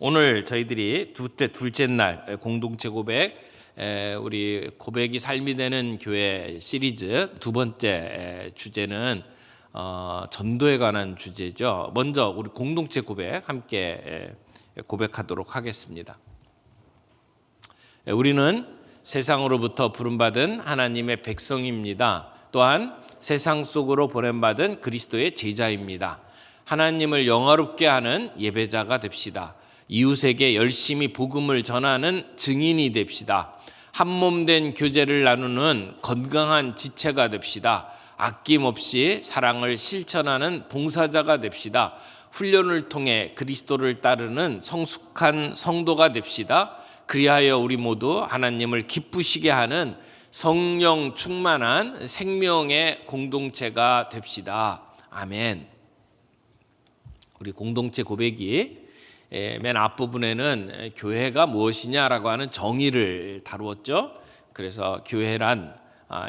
오늘 저희들이 둘째 날 공동체 고백, 우리 고백이 삶이 되는 교회 시리즈 두 번째 주제는 전도에 관한 주제죠. 먼저 우리 공동체 고백 함께 고백하도록 하겠습니다. 우리는 세상으로부터 부름받은 하나님의 백성입니다. 또한 세상 속으로 보냄받은 그리스도의 제자입니다. 하나님을 영화롭게 하는 예배자가 됩시다. 이웃에게 열심히 복음을 전하는 증인이 됩시다. 한몸된 교제를 나누는 건강한 지체가 됩시다. 아낌없이 사랑을 실천하는 봉사자가 됩시다. 훈련을 통해 그리스도를 따르는 성숙한 성도가 됩시다. 그리하여 우리 모두 하나님을 기쁘시게 하는 성령 충만한 생명의 공동체가 됩시다. 아멘. 우리 공동체 고백이 맨 앞부분에는 교회가 무엇이냐라고 하는 정의를 다루었죠. 그래서 교회란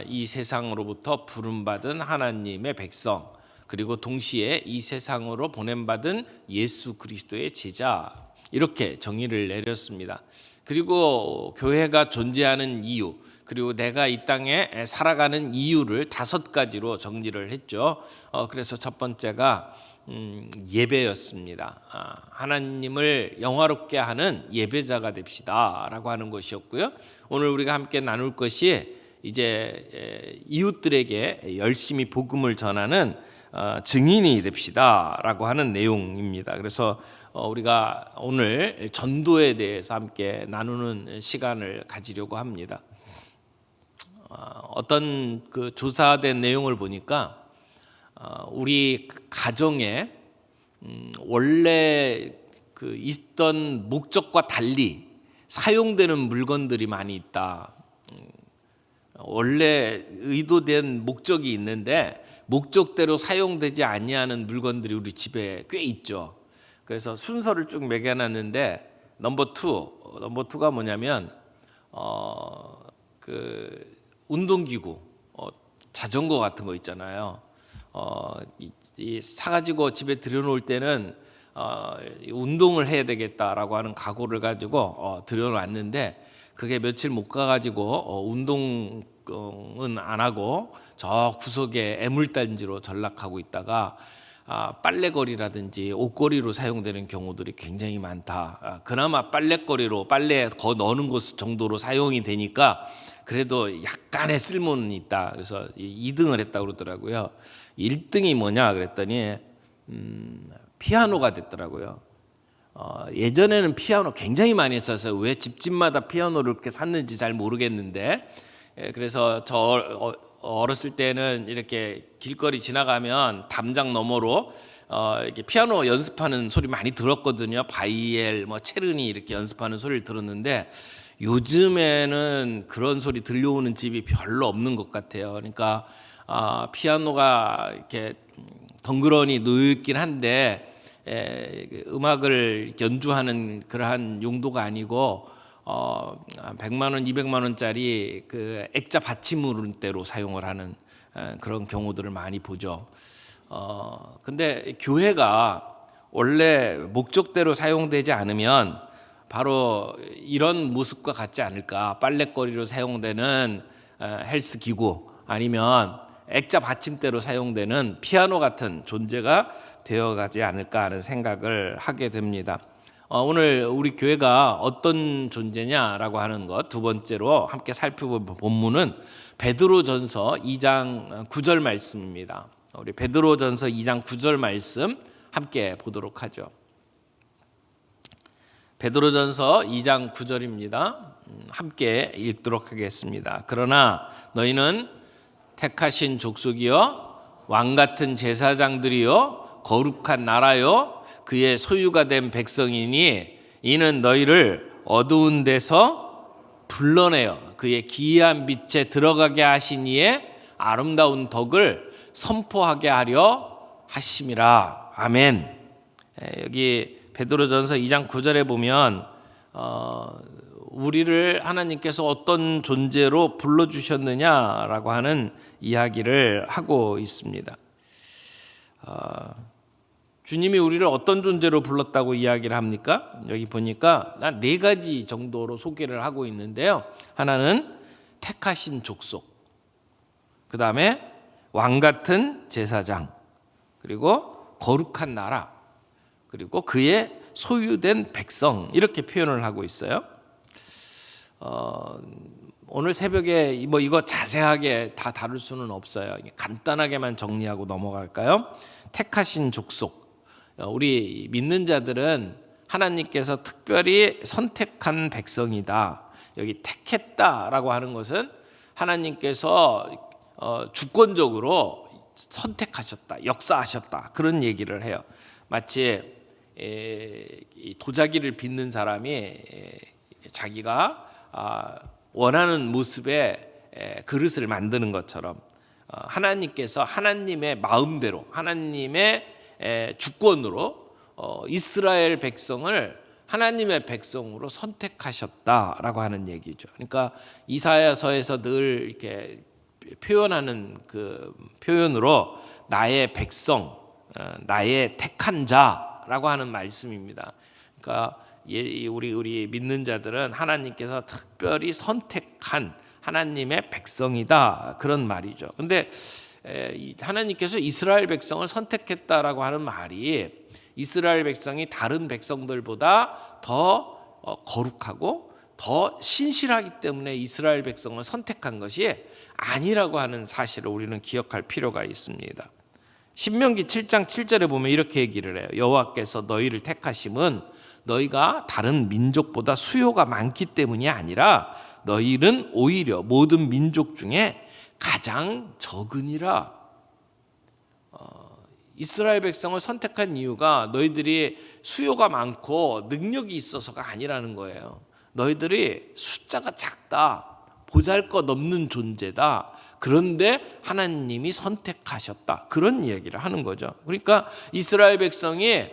이 세상으로부터 부름받은 하나님의 백성, 그리고 동시에 이 세상으로 보냄받은 예수 그리스도의 제자, 이렇게 정의를 내렸습니다. 그리고 교회가 존재하는 이유, 그리고 내가 이 땅에 살아가는 이유를 5가지로 정리를 했죠. 그래서 첫 번째가 예배였습니다. 하나님을 영화롭게 하는 예배자가 됩시다라고 하는 것이었고요. 오늘 우리가 함께 나눌 것이 이제 이웃들에게 열심히 복음을 전하는 증인이 됩시다라고 하는 내용입니다. 그래서 우리가 오늘 전도에 대해서 함께 나누는 시간을 가지려고 합니다. 어떤 그 조사된 내용을 보니까 우리 가정에 원래 그 있던 목적과 달리 사용되는 물건들이 많이 있다. 원래 의도된 목적이 있는데 목적대로 사용되지 아니하는 물건들이 우리 집에 꽤 있죠. 그래서 순서를 쭉 매겨놨는데 넘버 2가 뭐냐면 그 운동기구, 자전거 같은 거 있잖아요. 사가지고 집에 들여놓을 때는 운동을 해야 되겠다라고 하는 각오를 가지고 들여놨는데 그게 며칠 못 가가지고 운동은 안 하고 저 구석에 애물단지로 전락하고 있다가 빨래거리라든지 옷걸이로 사용되는 경우들이 굉장히 많다. 그나마 빨래거리로 빨래 거 넣는 것 정도로 사용이 되니까 그래도 약간의 쓸모는 있다. 그래서 2등을 했다고 그러더라고요. 1등이 뭐냐 그랬더니 피아노가 됐더라고요. 예전에는 피아노 굉장히 많이 했어서 왜 집집마다 피아노를 이렇게 샀는지 잘 모르겠는데, 그래서 저 어렸을 때는 이렇게 길거리 지나가면 담장 너머로 이렇게 피아노 연습하는 소리 많이 들었거든요. 바이엘, 체르니 이렇게 연습하는 소리를 들었는데 요즘에는 그런 소리 들려오는 집이 별로 없는 것 같아요. 그러니까 피아노가 이렇게 덩그러니 놓여 있긴 한데 음악을 연주하는 그러한 용도가 아니고 100만 원, 200만 원짜리 그 액자 받침으로대로 사용을 하는 그런 경우들을 많이 보죠. 근데 교회가 원래 목적대로 사용되지 않으면 바로 이런 모습과 같지 않을까? 빨래거리로 사용되는 헬스 기구, 아니면 액자 받침대로 사용되는 피아노 같은 존재가 되어가지 않을까 하는 생각을 하게 됩니다. 오늘 우리 교회가 어떤 존재냐라고 하는 것, 두 번째로 함께 살펴볼 본문은 베드로전서 2장 9절 말씀입니다. 우리 베드로전서 2장 9절 말씀 함께 보도록 하죠. 베드로전서 2장 9절입니다. 함께 읽도록 하겠습니다. 그러나 너희는 택하신 족속이요 왕같은 제사장들이요 거룩한 나라요 그의 소유가 된 백성이니 이는 너희를 어두운 데서 불러내어 그의 기이한 빛에 들어가게 하신 이의 아름다운 덕을 선포하게 하려 하심이라. 아멘. 여기 베드로전서 2장 9절에 보면 우리를 하나님께서 어떤 존재로 불러주셨느냐라고 하는 이야기를 하고 있습니다. 주님이 우리를 어떤 존재로 불렀다고 이야기를 합니까? 여기 보니까 한 4가지 정도로 소개를 하고 있는데요. 하나는 택하신 족속, 그 다음에 왕같은 제사장, 그리고 거룩한 나라, 그리고 그의 소유된 백성, 이렇게 표현을 하고 있어요. 오늘 새벽에 이거 자세하게 다 다룰 수는 없어요. 간단하게만 정리하고 넘어갈까요? 택하신 족속. 우리 믿는 자들은 하나님께서 특별히 선택한 백성이다. 여기 택했다라고 하는 것은 하나님께서 주권적으로 선택하셨다, 역사하셨다, 그런 얘기를 해요. 마치 도자기를 빚는 사람이 자기가 원하는 모습의 그릇을 만드는 것처럼 하나님께서 하나님의 마음대로, 하나님의 주권으로 이스라엘 백성을 하나님의 백성으로 선택하셨다라고 하는 얘기죠. 그러니까 이사야서에서 늘 이렇게 표현하는 그 표현으로 나의 백성, 나의 택한 자라고 하는 말씀입니다. 그러니까 우리 믿는 자들은 하나님께서 특별히 선택한 하나님의 백성이다, 그런 말이죠. 근데 하나님께서 이스라엘 백성을 선택했다라고 하는 말이 이스라엘 백성이 다른 백성들보다 더 거룩하고 더 신실하기 때문에 이스라엘 백성을 선택한 것이 아니라고 하는 사실을 우리는 기억할 필요가 있습니다. 신명기 7장 7절에 보면 이렇게 얘기를 해요. 여호와께서 너희를 택하심은 너희가 다른 민족보다 수요가 많기 때문이 아니라 너희는 오히려 모든 민족 중에 가장 적으니라. 이스라엘 백성을 선택한 이유가 너희들이 수요가 많고 능력이 있어서가 아니라는 거예요. 너희들이 숫자가 작다, 보잘것없는 존재다, 그런데 하나님이 선택하셨다, 그런 이야기를 하는 거죠. 그러니까 이스라엘 백성이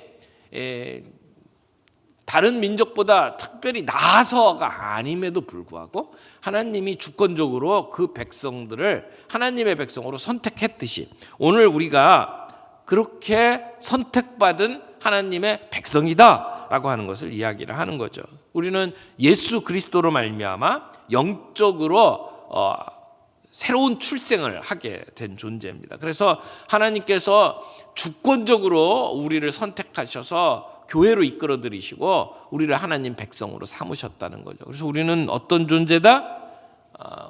다른 민족보다 특별히 나아서가 아님에도 불구하고 하나님이 주권적으로 그 백성들을 하나님의 백성으로 선택했듯이 오늘 우리가 그렇게 선택받은 하나님의 백성이다라고 하는 것을 이야기를 하는 거죠. 우리는 예수 그리스도로 말미암아 영적으로 새로운 출생을 하게 된 존재입니다. 그래서 하나님께서 주권적으로 우리를 선택하셔서 교회로 이끌어 들이시고 우리를 하나님 백성으로 삼으셨다는 거죠. 그래서 우리는 어떤 존재다?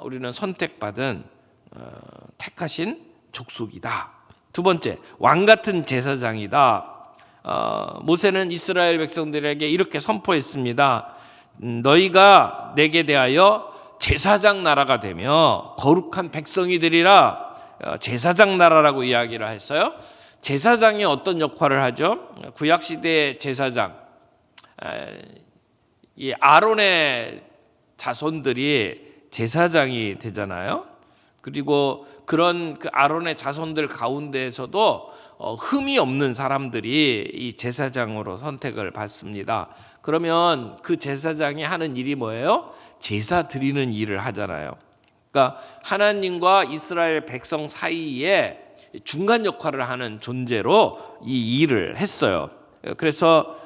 우리는 선택받은 택하신 족속이다. 두 번째, 왕같은 제사장이다. 모세는 이스라엘 백성들에게 이렇게 선포했습니다. 너희가 내게 대하여 제사장 나라가 되며 거룩한 백성이 되리라. 제사장 나라라고 이야기를 했어요. 제사장이 어떤 역할을 하죠? 구약시대의 제사장, 이 아론의 자손들이 제사장이 되잖아요. 그리고 그런 그 아론의 자손들 가운데에서도 흠이 없는 사람들이 이 제사장으로 선택을 받습니다. 그러면 그 제사장이 하는 일이 뭐예요? 제사 드리는 일을 하잖아요. 그러니까 하나님과 이스라엘 백성 사이에 중간 역할을 하는 존재로 이 일을 했어요. 그래서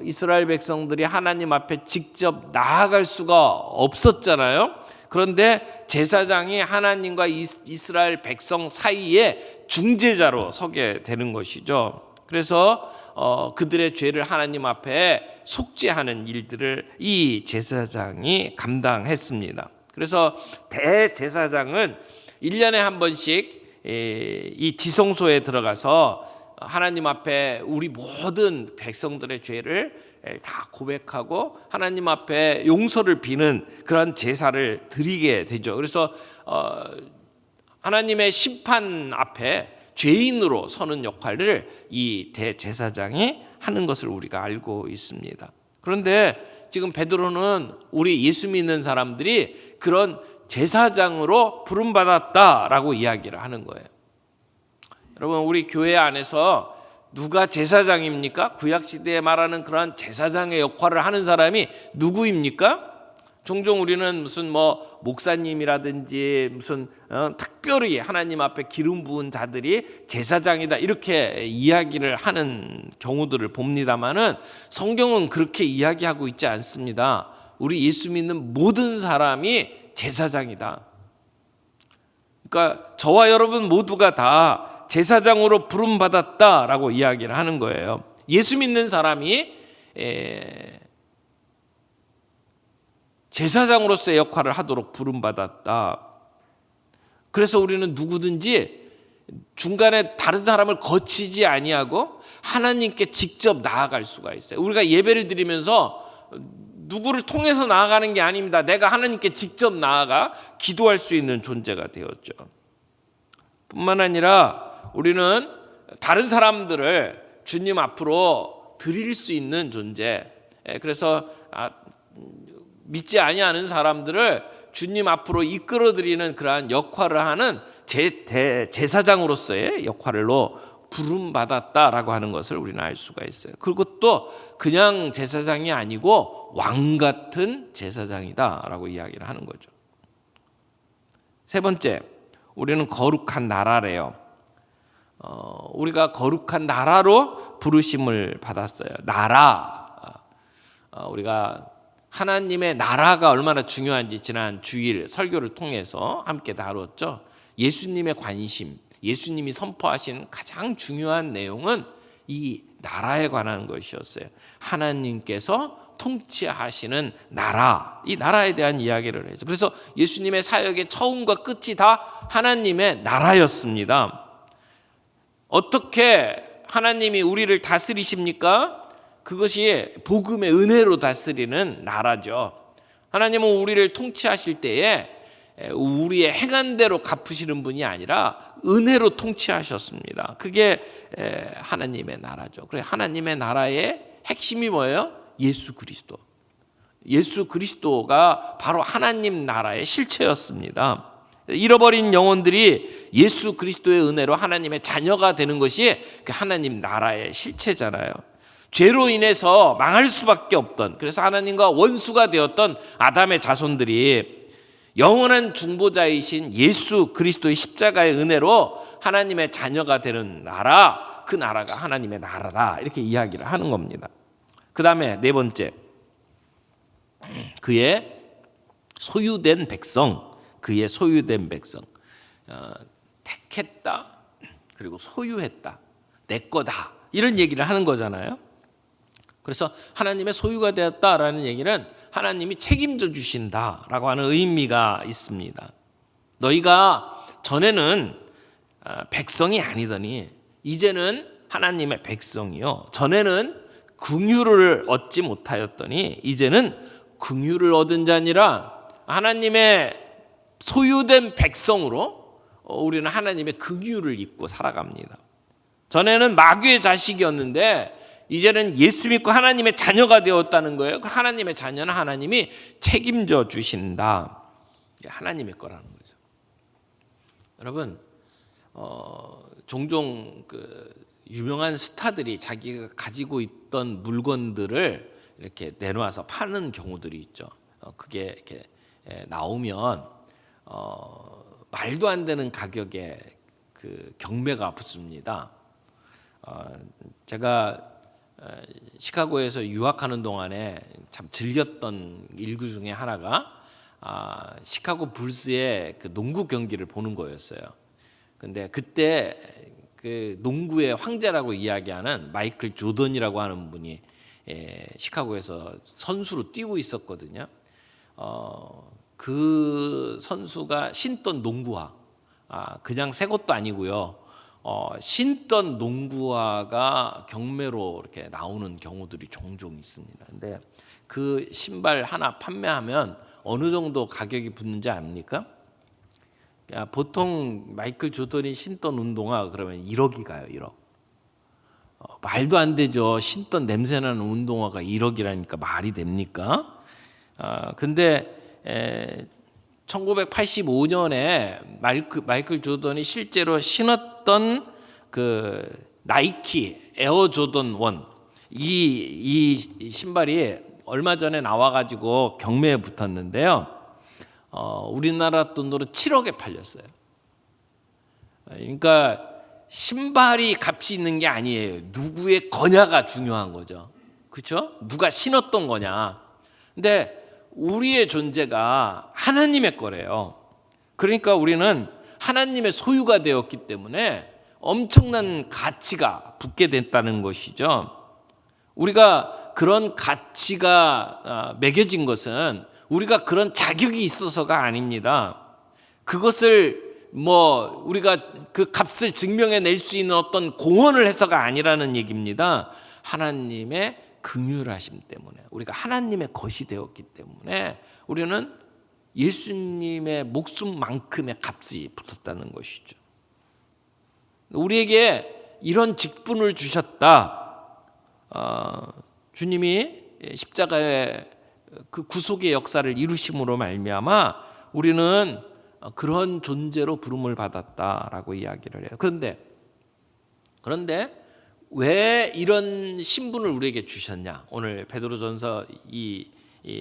이스라엘 백성들이 하나님 앞에 직접 나아갈 수가 없었잖아요. 그런데 제사장이 하나님과 이스라엘 백성 사이에 중재자로 서게 되는 것이죠. 그래서 그들의 죄를 하나님 앞에 속죄하는 일들을 이 제사장이 감당했습니다. 그래서 대제사장은 1년에 한 번씩 이 지성소에 들어가서 하나님 앞에 우리 모든 백성들의 죄를 다 고백하고 하나님 앞에 용서를 비는 그런 제사를 드리게 되죠. 그래서 하나님의 심판 앞에 죄인으로 서는 역할을 이 대제사장이 하는 것을 우리가 알고 있습니다. 그런데 지금 베드로는 우리 예수 믿는 사람들이 그런 제사장으로 부름받았다라고 이야기를 하는 거예요. 여러분, 우리 교회 안에서 누가 제사장입니까? 구약시대에 말하는 그런 제사장의 역할을 하는 사람이 누구입니까? 종종 우리는 무슨 뭐 목사님이라든지 무슨 특별히 하나님 앞에 기름 부은 자들이 제사장이다 이렇게 이야기를 하는 경우들을 봅니다마는 성경은 그렇게 이야기하고 있지 않습니다. 우리 예수 믿는 모든 사람이 제사장이다. 그러니까 저와 여러분 모두가 다 제사장으로 부름받았다라고 이야기를 하는 거예요. 예수 믿는 사람이 제사장으로서의 역할을 하도록 부름받았다. 그래서 우리는 누구든지 중간에 다른 사람을 거치지 아니하고 하나님께 직접 나아갈 수가 있어요. 우리가 예배를 드리면서 누구를 통해서 나아가는 게 아닙니다. 내가 하나님께 직접 나아가 기도할 수 있는 존재가 되었죠. 뿐만 아니라 우리는 다른 사람들을 주님 앞으로 드릴 수 있는 존재. 그래서 믿지 아니하는 사람들을 주님 앞으로 이끌어드리는 그러한 역할을 하는 제사장으로서의 역할로 부름받았다라고 하는 것을 우리는 알 수가 있어요. 그리고 또 그냥 제사장이 아니고 왕 같은 제사장이다라고 이야기를 하는 거죠. 세 번째, 우리는 거룩한 나라래요. 우리가 거룩한 나라로 부르심을 받았어요. 나라. 우리가 하나님의 나라가 얼마나 중요한지 지난 주일 설교를 통해서 함께 다뤘죠. 예수님의 관심, 예수님이 선포하신 가장 중요한 내용은 이 나라에 관한 것이었어요. 하나님께서 통치하시는 나라, 이 나라에 대한 이야기를 해서 그래서 예수님의 사역의 처음과 끝이 다 하나님의 나라였습니다. 어떻게 하나님이 우리를 다스리십니까? 그것이 복음의 은혜로 다스리는 나라죠. 하나님은 우리를 통치하실 때에 우리의 행한 대로 갚으시는 분이 아니라 은혜로 통치하셨습니다. 그게 하나님의 나라죠. 그래서 하나님의 나라의 핵심이 뭐예요? 예수 그리스도. 예수 그리스도가 바로 하나님 나라의 실체였습니다. 잃어버린 영혼들이 예수 그리스도의 은혜로 하나님의 자녀가 되는 것이 그 하나님 나라의 실체잖아요. 죄로 인해서 망할 수밖에 없던, 그래서 하나님과 원수가 되었던 아담의 자손들이 영원한 중보자이신 예수 그리스도의 십자가의 은혜로 하나님의 자녀가 되는 나라, 그 나라가 하나님의 나라다, 이렇게 이야기를 하는 겁니다. 그 다음에 네 번째, 그의 소유된 백성, 그의 소유된 백성. 택했다, 그리고 소유했다, 내 거다, 이런 얘기를 하는 거잖아요. 그래서 하나님의 소유가 되었다라는 얘기는 하나님이 책임져 주신다라고 하는 의미가 있습니다. 너희가 전에는 백성이 아니더니 이제는 하나님의 백성이요, 전에는 긍휼을 얻지 못하였더니 이제는 긍휼을 얻은 자니라. 하나님의 소유된 백성으로 우리는 하나님의 긍휼을 입고 살아갑니다. 전에는 마귀의 자식이었는데 이제는 예수 믿고 하나님의 자녀가 되었다는 거예요. 그 하나님의 자녀는 하나님이 책임져 주신다. 하나님의 거라는 거죠. 여러분, 종종 그 유명한 스타들이 자기가 가지고 있던 물건들을 이렇게 내놓아서 파는 경우들이 있죠. 그게 이렇게 나오면 말도 안 되는 가격에 그 경매가 붙습니다. 제가 시카고에서 유학하는 동안에 참 즐겼던 일구 중에 하나가 시카고 불스의 그 농구 경기를 보는 거였어요. 근데 그때 그 농구의 황제라고 이야기하는 마이클 조던이라고 하는 분이 시카고에서 선수로 뛰고 있었거든요. 그 선수가 신던 농구화, 그냥 새 것도 아니고요. 신던 농구화가 경매로 이렇게 나오는 경우들이 종종 있습니다. 근데 그 신발 하나 판매하면 어느 정도 가격이 붙는지 압니까? 보통 마이클 조던이 신던 운동화 그러면 1억이 가요. 1억. 말도 안 되죠. 신던 냄새나는 운동화가 1억이라니까 말이 됩니까? 근데 1985년에 마이클 조던이 실제로 신었던 그 나이키 에어 조던 1, 이 신발이 얼마 전에 나와가지고 경매에 붙었는데요. 우리나라 돈으로 7억에 팔렸어요. 그러니까 신발이 값이 있는 게 아니에요. 누구의 거냐가 중요한 거죠. 그렇죠? 누가 신었던 거냐. 근데 우리의 존재가 하나님의 거래요. 그러니까 우리는 하나님의 소유가 되었기 때문에 엄청난 가치가 붙게 됐다는 것이죠. 우리가 그런 가치가 매겨진 것은 우리가 그런 자격이 있어서가 아닙니다. 그것을 우리가 그 값을 증명해낼 수 있는 어떤 공헌을 해서가 아니라는 얘기입니다. 하나님의 긍휼하심 때문에, 우리가 하나님의 것이 되었기 때문에 우리는 예수님의 목숨만큼의 값이 붙었다는 것이죠. 우리에게 이런 직분을 주셨다. 주님이 십자가의 그 구속의 역사를 이루심으로 말미암아 우리는 그런 존재로 부름을 받았다라고 이야기를 해요. 그런데 왜 이런 신분을 우리에게 주셨냐? 오늘 베드로전서 이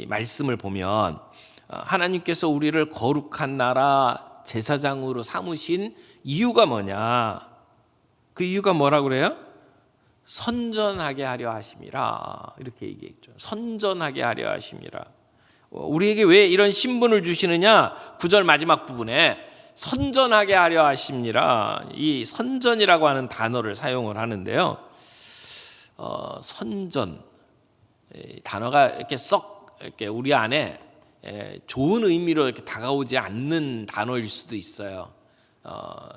말씀을 보면 하나님께서 우리를 거룩한 나라 제사장으로 삼으신 이유가 뭐냐? 그 이유가 뭐라고 그래요? 선전하게 하려 하심이라, 이렇게 얘기했죠. 선전하게 하려 하심이라. 우리에게 왜 이런 신분을 주시느냐? 9절 마지막 부분에 선전하게 하려 하심이라, 이 선전이라고 하는 단어를 사용을 하는데요. 선전, 단어가 이렇게 이렇게 우리 안에 좋은 의미로 이렇게 다가오지 않는 단어일 수도 있어요.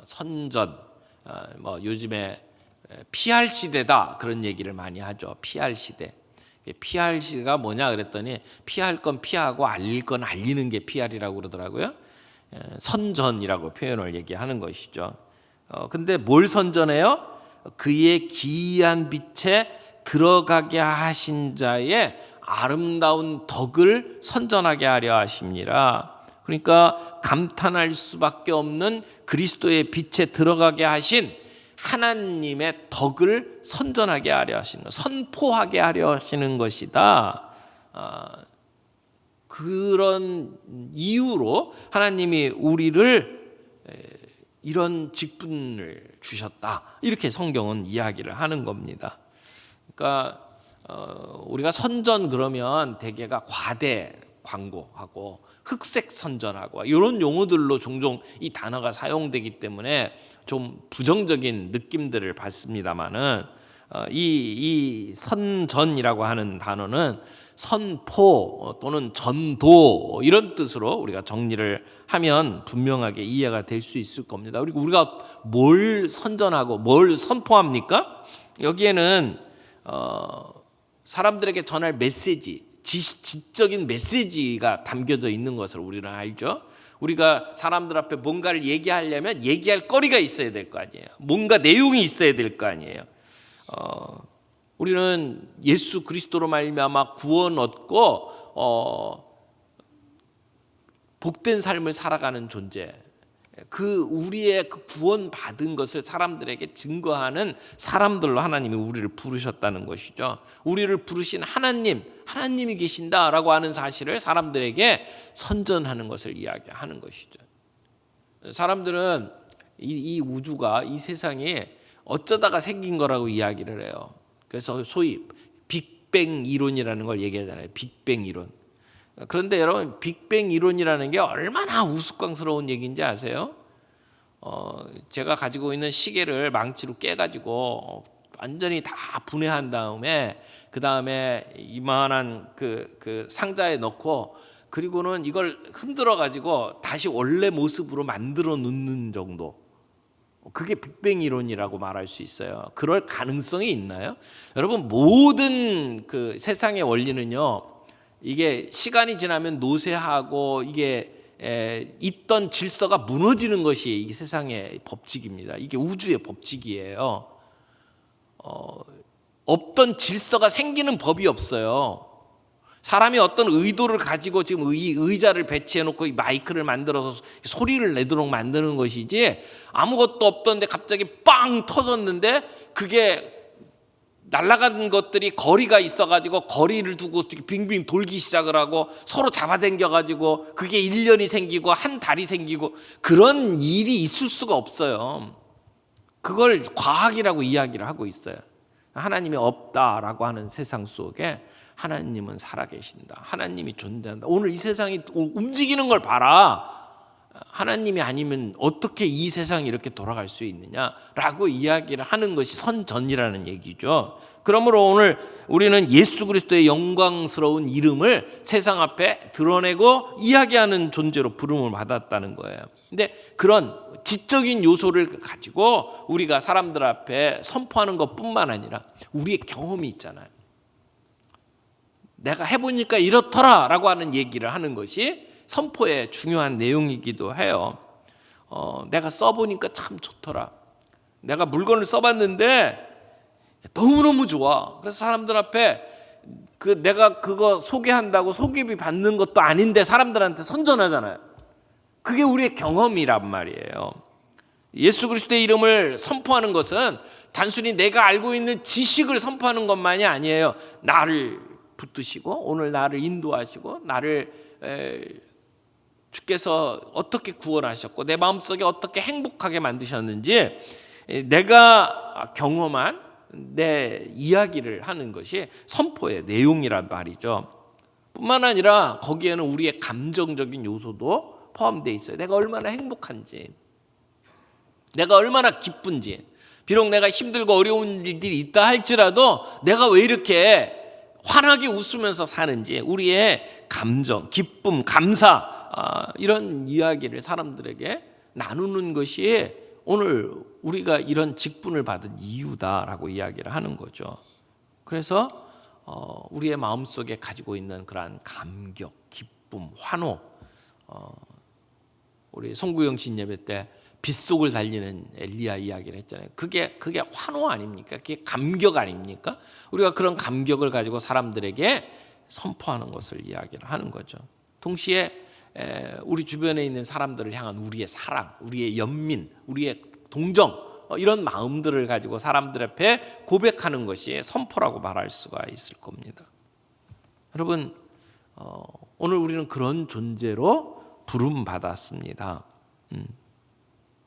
선전, 요즘에 PR 시대다, 그런 얘기를 많이 하죠. PR 시대. PR 시대가 뭐냐 그랬더니 피할 건 피하고 알릴 건 알리는 게 PR이라고 그러더라고요. 선전이라고 표현을 얘기하는 것이죠. 근데 뭘 선전해요? 그의 기이한 빛에 들어가게 하신 자의 아름다운 덕을 선전하게 하려 하심이라. 그러니까 감탄할 수밖에 없는 그리스도의 빛에 들어가게 하신 하나님의 덕을 선전하게 하려 하시는 것, 선포하게 하려 하시는 것이다. 그런 이유로 하나님이 우리를 이런 직분을 주셨다, 이렇게 성경은 이야기를 하는 겁니다. 그러니까 우리가 선전 그러면 대개가 과대 광고하고 흑색 선전하고 이런 용어들로 종종 이 단어가 사용되기 때문에 좀 부정적인 느낌들을 받습니다만은 이 선전이라고 하는 단어는 선포 또는 전도, 이런 뜻으로 우리가 정리를 하면 분명하게 이해가 될 수 있을 겁니다. 그리고 우리가 뭘 선전하고 뭘 선포합니까? 여기에는 사람들에게 전할 메시지, 지적인 메시지가 담겨져 있는 것을 우리는 알죠. 우리가 사람들 앞에 뭔가를 얘기하려면 얘기할 거리가 있어야 될 거 아니에요. 뭔가 내용이 있어야 될 거 아니에요. 우리는 예수 그리스도로 말미암아 구원 얻고 복된 삶을 살아가는 존재, 우리의 그 구원 받은 것을 사람들에게 증거하는 사람들로 하나님이 우리를 부르셨다는 것이죠. 우리를 부르신 하나님이 계신다라고 하는 사실을 사람들에게 선전하는 것을 이야기하는 것이죠. 사람들은 이 우주가, 이 세상이 어쩌다가 생긴 거라고 이야기를 해요. 그래서 소위 빅뱅 이론이라는 걸 얘기하잖아요. 빅뱅 이론. 그런데 여러분, 빅뱅 이론이라는 게 얼마나 우스꽝스러운 얘기인지 아세요? 제가 가지고 있는 시계를 망치로 깨가지고 완전히 다 분해한 다음에 그 다음에 이만한 그 상자에 넣고, 그리고는 이걸 흔들어 가지고 다시 원래 모습으로 만들어 놓는 정도, 그게 빅뱅 이론이라고 말할 수 있어요. 그럴 가능성이 있나요? 여러분, 모든 그 세상의 원리는요, 이게 시간이 지나면 노쇠하고 이게 있던 질서가 무너지는 것이 이 세상의 법칙입니다. 이게 우주의 법칙이에요. 없던 질서가 생기는 법이 없어요. 사람이 어떤 의도를 가지고 지금 의자를 배치해 놓고 이 마이크를 만들어서 소리를 내도록 만드는 것이지, 아무것도 없던데 갑자기 빵 터졌는데 그게 날아간 것들이 거리가 있어가지고 거리를 두고 빙빙 돌기 시작을 하고 서로 잡아당겨가지고 그게 1년이 생기고 한 달이 생기고 그런 일이 있을 수가 없어요. 그걸 과학이라고 이야기를 하고 있어요. 하나님이 없다라고 하는 세상 속에 하나님은 살아계신다. 하나님이 존재한다. 오늘 이 세상이 움직이는 걸 봐라. 하나님이 아니면 어떻게 이 세상이 이렇게 돌아갈 수 있느냐라고 이야기를 하는 것이 선전이라는 얘기죠. 그러므로 오늘 우리는 예수 그리스도의 영광스러운 이름을 세상 앞에 드러내고 이야기하는 존재로 부름을 받았다는 거예요. 근데 그런 지적인 요소를 가지고 우리가 사람들 앞에 선포하는 것뿐만 아니라 우리의 경험이 있잖아요. 내가 해보니까 이렇더라라고 하는 얘기를 하는 것이 선포의 중요한 내용이기도 해요. 내가 써보니까 참 좋더라. 내가 물건을 써봤는데 너무너무 좋아. 그래서 사람들 앞에 내가 그거 소개한다고 소개비 받는 것도 아닌데 사람들한테 선전하잖아요. 그게 우리의 경험이란 말이에요. 예수 그리스도의 이름을 선포하는 것은 단순히 내가 알고 있는 지식을 선포하는 것만이 아니에요. 나를 붙드시고 오늘 나를 인도하시고 나를 주께서 어떻게 구원하셨고 내 마음속에 어떻게 행복하게 만드셨는지 내가 경험한 내 이야기를 하는 것이 선포의 내용이란 말이죠. 뿐만 아니라 거기에는 우리의 감정적인 요소도 포함되어 있어요. 내가 얼마나 행복한지, 내가 얼마나 기쁜지, 비록 내가 힘들고 어려운 일들이 있다 할지라도 내가 왜 이렇게 환하게 웃으면서 사는지 우리의 감정, 기쁨, 감사 이런 이야기를 사람들에게 나누는 것이 오늘 우리가 이런 직분을 받은 이유다라고 이야기를 하는 거죠. 그래서 우리의 마음속에 가지고 있는 그러한 감격, 기쁨, 환호, 우리 송구영 신 예배 때 빗속을 달리는 엘리야 이야기를 했잖아요. 그게 환호 아닙니까? 그게 감격 아닙니까? 우리가 그런 감격을 가지고 사람들에게 선포하는 것을 이야기를 하는 거죠. 동시에 우리 주변에 있는 사람들을 향한 우리의 사랑, 우리의 연민, 우리의 동정 이런 마음들을 가지고 사람들 앞에 고백하는 것이 선포라고 말할 수가 있을 겁니다. 여러분, 오늘 우리는 그런 존재로 부름받았습니다.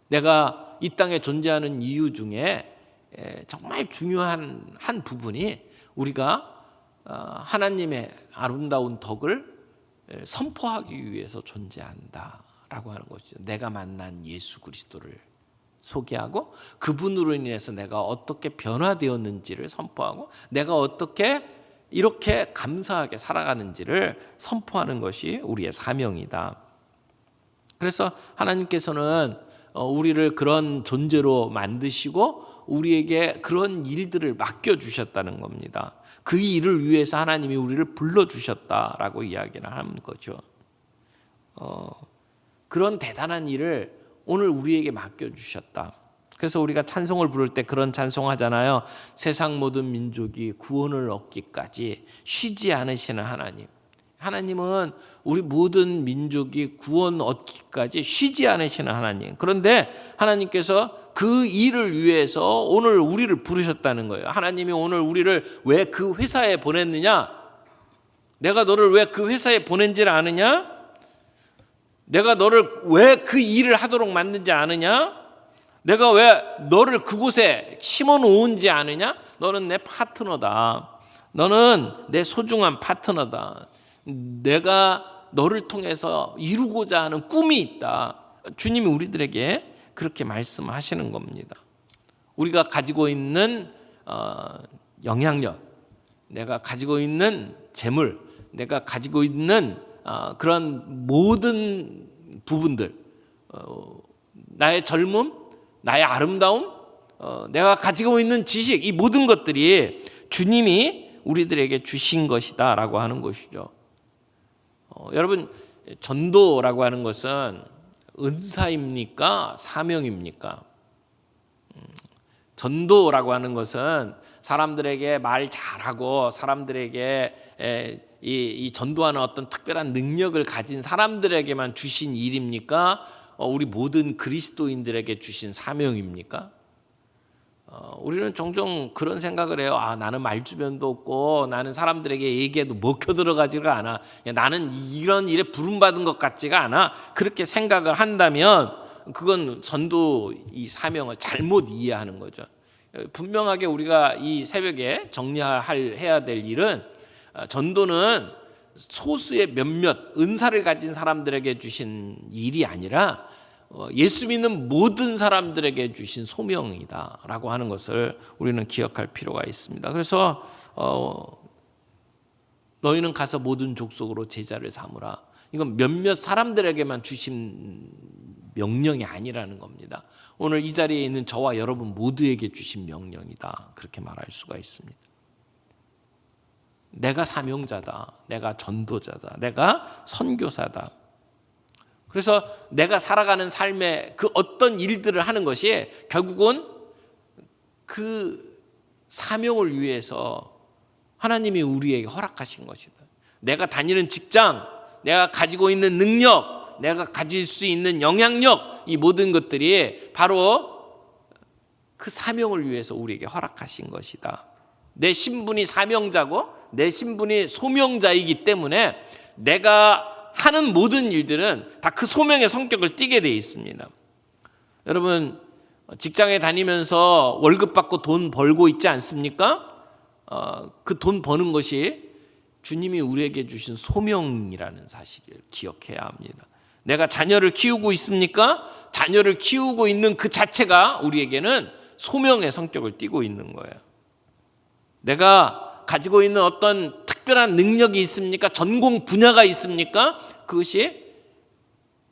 내가 이 땅에 존재하는 이유 중에 정말 중요한 한 부분이 우리가 하나님의 아름다운 덕을 선포하기 위해서 존재한다라고 하는 것이죠. 내가 만난 예수 그리스도를 소개하고 그분으로 인해서 내가 어떻게 변화되었는지를 선포하고 내가 어떻게 이렇게 감사하게 살아가는지를 선포하는 것이 우리의 사명이다. 그래서 하나님께서는 우리를 그런 존재로 만드시고 우리에게 그런 일들을 맡겨주셨다는 겁니다. 그 일을 위해서 하나님이 우리를 불러주셨다라고 이야기를 하는 거죠. 그런 대단한 일을 오늘 우리에게 맡겨주셨다. 그래서 우리가 찬송을 부를 때 그런 찬송하잖아요. 세상 모든 민족이 구원을 얻기까지 쉬지 않으시는 하나님. 하나님은 우리 모든 민족이 구원 얻기까지 쉬지 않으시는 하나님. 그런데 하나님께서 그 일을 위해서 오늘 우리를 부르셨다는 거예요. 하나님이 오늘 우리를 왜 그 회사에 보냈느냐? 내가 너를 왜 그 회사에 보낸지를 아느냐? 내가 너를 왜 그 일을 하도록 만든지 아느냐? 내가 왜 너를 그곳에 심어 놓은지 아느냐? 너는 내 파트너다. 너는 내 소중한 파트너다. 내가 너를 통해서 이루고자 하는 꿈이 있다. 주님이 우리들에게 그렇게 말씀하시는 겁니다. 우리가 가지고 있는 영향력, 내가 가지고 있는 재물, 내가 가지고 있는 그런 모든 부분들, 나의 젊음, 나의 아름다움, 내가 가지고 있는 지식, 이 모든 것들이 주님이 우리들에게 주신 것이다라고 하는 것이죠. 여러분, 전도라고 하는 것은 은사입니까? 사명입니까? 전도라고 하는 것은 사람들에게 말 잘하고 사람들에게 이 전도하는 어떤 특별한 능력을 가진 사람들에게만 주신 일입니까? 우리 모든 그리스도인들에게 주신 사명입니까? 우리는 종종 그런 생각을 해요. 나는 말주변도 없고 나는 사람들에게 얘기해도 먹혀 들어가지가 않아. 나는 이런 일에 부름받은 것 같지가 않아. 그렇게 생각을 한다면 그건 전도 이 사명을 잘못 이해하는 거죠. 분명하게 우리가 이 새벽에 해야 될 일은 전도는 소수의 몇몇 은사를 가진 사람들에게 주신 일이 아니라 예수 믿는 모든 사람들에게 주신 소명이다라고 하는 것을 우리는 기억할 필요가 있습니다. 그래서 너희는 가서 모든 족속으로 제자를 삼으라. 이건 몇몇 사람들에게만 주신 명령이 아니라는 겁니다. 오늘 이 자리에 있는 저와 여러분 모두에게 주신 명령이다. 그렇게 말할 수가 있습니다. 내가 사명자다. 내가 전도자다. 내가 선교사다. 그래서 내가 살아가는 삶의 그 어떤 일들을 하는 것이 결국은 그 사명을 위해서 하나님이 우리에게 허락하신 것이다. 내가 다니는 직장, 내가 가지고 있는 능력, 내가 가질 수 있는 영향력, 이 모든 것들이 바로 그 사명을 위해서 우리에게 허락하신 것이다. 내 신분이 사명자고 내 신분이 소명자이기 때문에 내가 하는 모든 일들은 다 그 소명의 성격을 띠게 되어 있습니다. 여러분 직장에 다니면서 월급 받고 돈 벌고 있지 않습니까? 그 돈 버는 것이 주님이 우리에게 주신 소명이라는 사실을 기억해야 합니다. 내가 자녀를 키우고 있습니까? 자녀를 키우고 있는 그 자체가 우리에게는 소명의 성격을 띠고 있는 거예요. 내가 가지고 있는 어떤 특별한 능력이 있습니까? 전공 분야가 있습니까? 그것이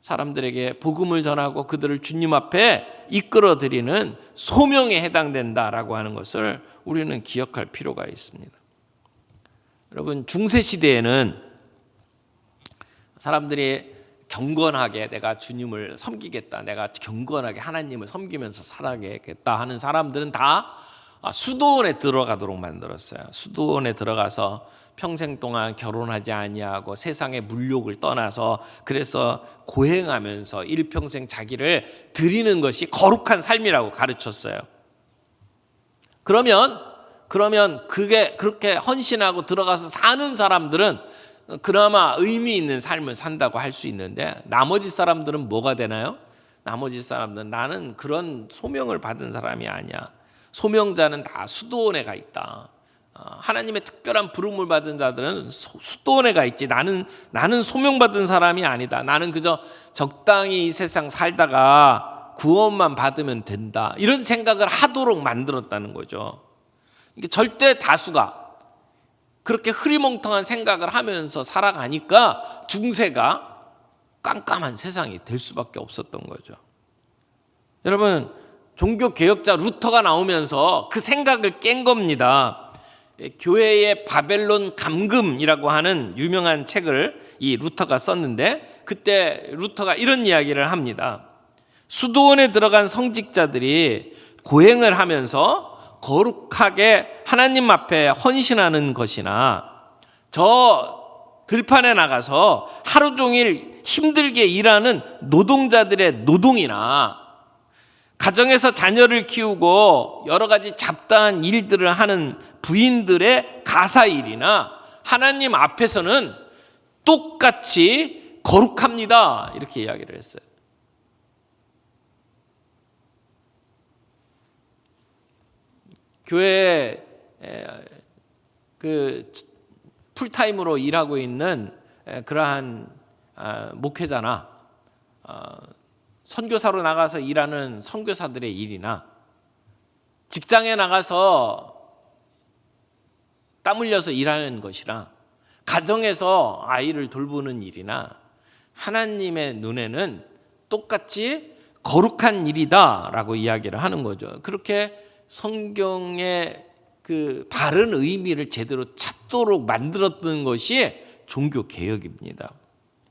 사람들에게 복음을 전하고 그들을 주님 앞에 이끌어드리는 소명에 해당된다라고 하는 것을 우리는 기억할 필요가 있습니다. 여러분 중세 시대에는 사람들이 경건하게 내가 주님을 섬기겠다, 내가 경건하게 하나님을 섬기면서 살아가겠다 하는 사람들은 다 수도원에 들어가도록 만들었어요. 수도원에 들어가서 평생 동안 결혼하지 아니하고 세상의 물욕을 떠나서 그래서 고행하면서 일평생 자기를 드리는 것이 거룩한 삶이라고 가르쳤어요. 그러면 그게 그렇게 헌신하고 들어가서 사는 사람들은 그나마 의미 있는 삶을 산다고 할 수 있는데 나머지 사람들은 뭐가 되나요? 나머지 사람들은 나는 그런 소명을 받은 사람이 아니야. 소명자는 다 수도원에 가 있다. 하나님의 특별한 부름을 받은 자들은 수도원에 가 있지. 나는 소명받은 사람이 아니다. 나는 그저 적당히 이 세상 살다가 구원만 받으면 된다. 이런 생각을 하도록 만들었다는 거죠. 이게 절대 다수가 그렇게 흐리멍텅한 생각을 하면서 살아가니까 중세가 깜깜한 세상이 될 수밖에 없었던 거죠. 여러분 종교개혁자 루터가 나오면서 그 생각을 깬 겁니다. 교회의 바벨론 감금이라고 하는 유명한 책을 이 루터가 썼는데 그때 루터가 이런 이야기를 합니다. 수도원에 들어간 성직자들이 고행을 하면서 거룩하게 하나님 앞에 헌신하는 것이나 저 들판에 나가서 하루 종일 힘들게 일하는 노동자들의 노동이나 가정에서 자녀를 키우고 여러 가지 잡다한 일들을 하는 부인들의 가사일이나 하나님 앞에서는 똑같이 거룩합니다. 이렇게 이야기를 했어요. 교회에 그 풀타임으로 일하고 있는 그러한 목회자나 선교사로 나가서 일하는 선교사들의 일이나 직장에 나가서 땀 흘려서 일하는 것이나 가정에서 아이를 돌보는 일이나 하나님의 눈에는 똑같이 거룩한 일이다라고 이야기를 하는 거죠. 그렇게 성경의 그 바른 의미를 제대로 찾도록 만들었던 것이 종교 개혁입니다.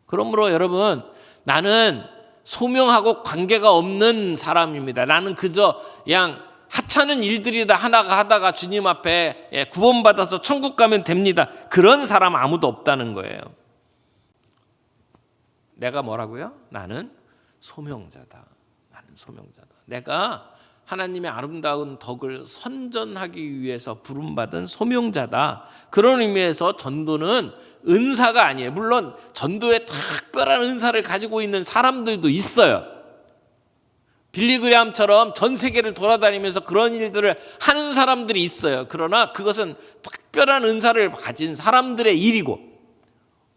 그러므로 여러분 나는 소명하고 관계가 없는 사람입니다. 나는 그저 그냥 하찮은 일들이다 하다가 주님 앞에 구원받아서 천국 가면 됩니다. 그런 사람 아무도 없다는 거예요. 내가 뭐라고요? 나는 소명자다. 나는 소명자다. 내가 하나님의 아름다운 덕을 선전하기 위해서 부름받은 소명자다. 그런 의미에서 전도는 은사가 아니에요. 물론 전도에 특별한 은사를 가지고 있는 사람들도 있어요. 빌리그레함처럼 전 세계를 돌아다니면서 그런 일들을 하는 사람들이 있어요. 그러나 그것은 특별한 은사를 가진 사람들의 일이고,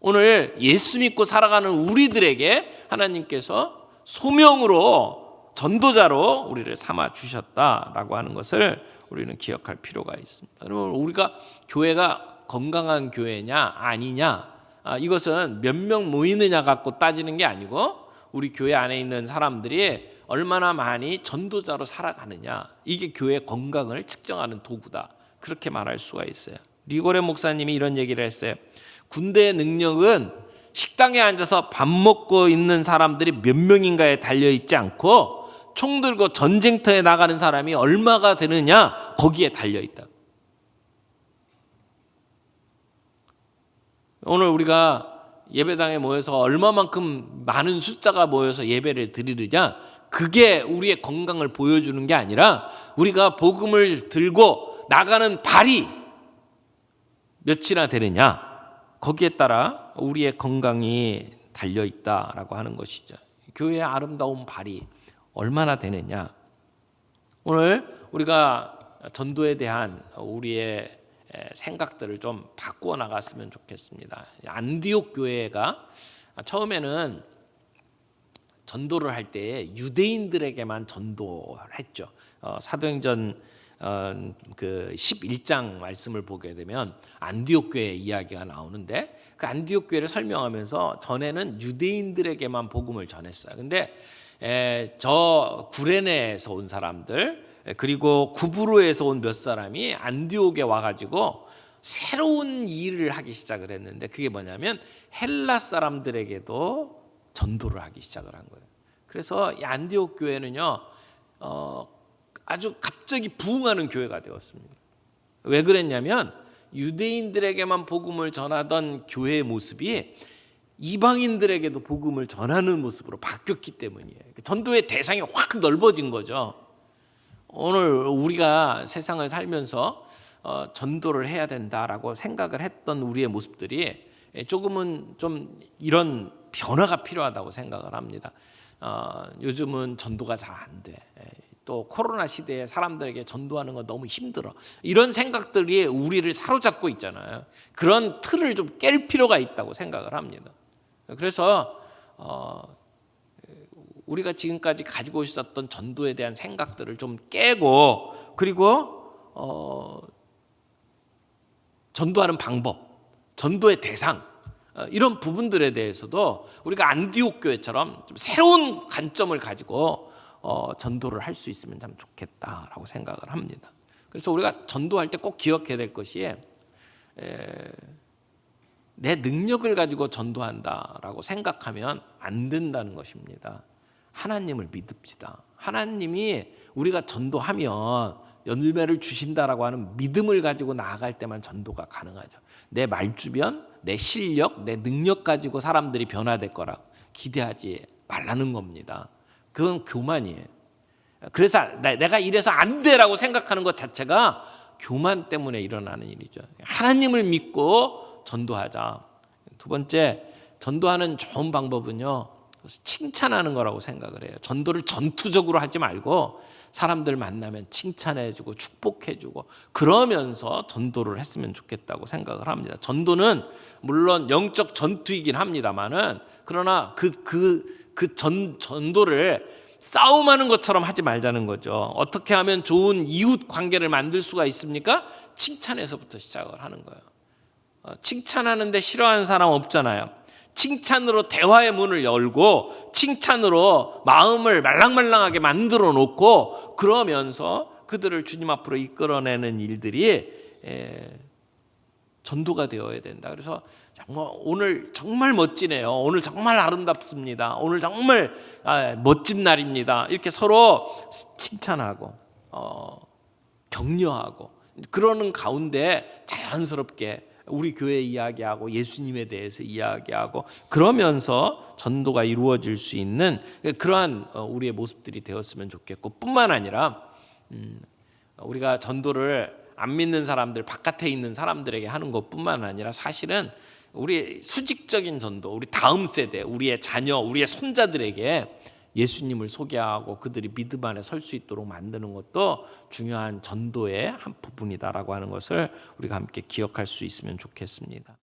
오늘 예수 믿고 살아가는 우리들에게 하나님께서 소명으로 전도자로 우리를 삼아 주셨다라고 하는 것을 우리는 기억할 필요가 있습니다. 그러면 우리가 교회가 건강한 교회냐 아니냐, 이것은 몇 명 모이느냐 갖고 따지는 게 아니고 우리 교회 안에 있는 사람들이 얼마나 많이 전도자로 살아가느냐, 이게 교회의 건강을 측정하는 도구다, 그렇게 말할 수가 있어요. 리고레 목사님이 이런 얘기를 했어요. 군대의 능력은 식당에 앉아서 밥 먹고 있는 사람들이 몇 명인가에 달려있지 않고 총 들고 전쟁터에 나가는 사람이 얼마가 되느냐, 거기에 달려있다. 오늘 우리가 예배당에 모여서 얼마만큼 많은 숫자가 모여서 예배를 드리느냐, 그게 우리의 건강을 보여주는 게 아니라 우리가 복음을 들고 나가는 발이 몇이나 되느냐, 거기에 따라 우리의 건강이 달려있다라고 하는 것이죠. 교회의 아름다운 발이 얼마나 되느냐. 오늘 우리가 전도에 대한 우리의 생각들을 좀 바꾸어 나갔으면 좋겠습니다. 안디옥 교회가 처음에는 전도를 할 때 유대인들에게만 전도를 했죠. 사도행전 그 11장 말씀을 보게 되면 안디옥 교회 이야기가 나오는데, 그 안디옥 교회를 설명하면서 전에는 유대인들에게만 복음을 전했어요. 근데 저 구레네에서 온 사람들, 그리고 구브로에서 온 몇 사람이 안디옥에 와가지고 새로운 일을 하기 시작을 했는데, 그게 뭐냐면 헬라 사람들에게도 전도를 하기 시작을 한 거예요. 그래서 이 안디옥 교회는요, 아주 갑자기 부흥하는 교회가 되었습니다. 왜 그랬냐면 유대인들에게만 복음을 전하던 교회의 모습이 이방인들에게도 복음을 전하는 모습으로 바뀌었기 때문이에요. 전도의 대상이 확 넓어진 거죠. 오늘 우리가 세상을 살면서 전도를 해야 된다라고 생각을 했던 우리의 모습들이 조금은 좀 이런 변화가 필요하다고 생각을 합니다. 요즘은 전도가 잘 안 돼. 또 코로나 시대에 사람들에게 전도하는 건 너무 힘들어. 이런 생각들이 우리를 사로잡고 있잖아요. 그런 틀을 좀 깰 필요가 있다고 생각을 합니다. 그래서 우리가 지금까지 가지고 있었던 전도에 대한 생각들을 좀 깨고, 그리고 전도하는 방법, 전도의 대상, 이런 부분들에 대해서도 우리가 안디옥 교회처럼 좀 새로운 관점을 가지고 전도를 할 수 있으면 참 좋겠다라고 생각을 합니다. 그래서 우리가 전도할 때 꼭 기억해야 될 것이, 내 능력을 가지고 전도한다라고 생각하면 안 된다는 것입니다. 하나님을 믿읍시다. 하나님이 우리가 전도하면 열매를 주신다라고 하는 믿음을 가지고 나아갈 때만 전도가 가능하죠. 내 말주변, 내 실력, 내 능력 가지고 사람들이 변화될 거라 기대하지 말라는 겁니다. 그건 교만이에요. 그래서 내가 이래서 안 돼라고 생각하는 것 자체가 교만 때문에 일어나는 일이죠. 하나님을 믿고 전도하자. 두 번째, 전도하는 좋은 방법은요, 칭찬하는 거라고 생각을 해요. 전도를 전투적으로 하지 말고 사람들 만나면 칭찬해주고 축복해주고 그러면서 전도를 했으면 좋겠다고 생각을 합니다. 전도는 물론 영적 전투이긴 합니다만은, 그러나 전도를 싸움하는 것처럼 하지 말자는 거죠. 어떻게 하면 좋은 이웃 관계를 만들 수가 있습니까? 칭찬에서부터 시작을 하는 거예요. 칭찬하는데 싫어하는 사람 없잖아요. 칭찬으로 대화의 문을 열고 칭찬으로 마음을 말랑말랑하게 만들어 놓고 그러면서 그들을 주님 앞으로 이끌어내는 일들이 전도가 되어야 된다. 그래서 오늘 정말 멋지네요. 오늘 정말 아름답습니다. 오늘 정말 멋진 날입니다. 이렇게 서로 칭찬하고 격려하고 그러는 가운데 자연스럽게 우리 교회 이야기하고 예수님에 대해서 이야기하고 그러면서 전도가 이루어질 수 있는 그러한 우리의 모습들이 되었으면 좋겠고, 뿐만 아니라 우리가 전도를 안 믿는 사람들, 바깥에 있는 사람들에게 하는 것뿐만 아니라 사실은 우리 수직적인 전도, 우리 다음 세대, 우리의 자녀, 우리의 손자들에게 예수님을 소개하고 그들이 믿음 안에 설 수 있도록 만드는 것도 중요한 전도의 한 부분이다라고 하는 것을 우리가 함께 기억할 수 있으면 좋겠습니다.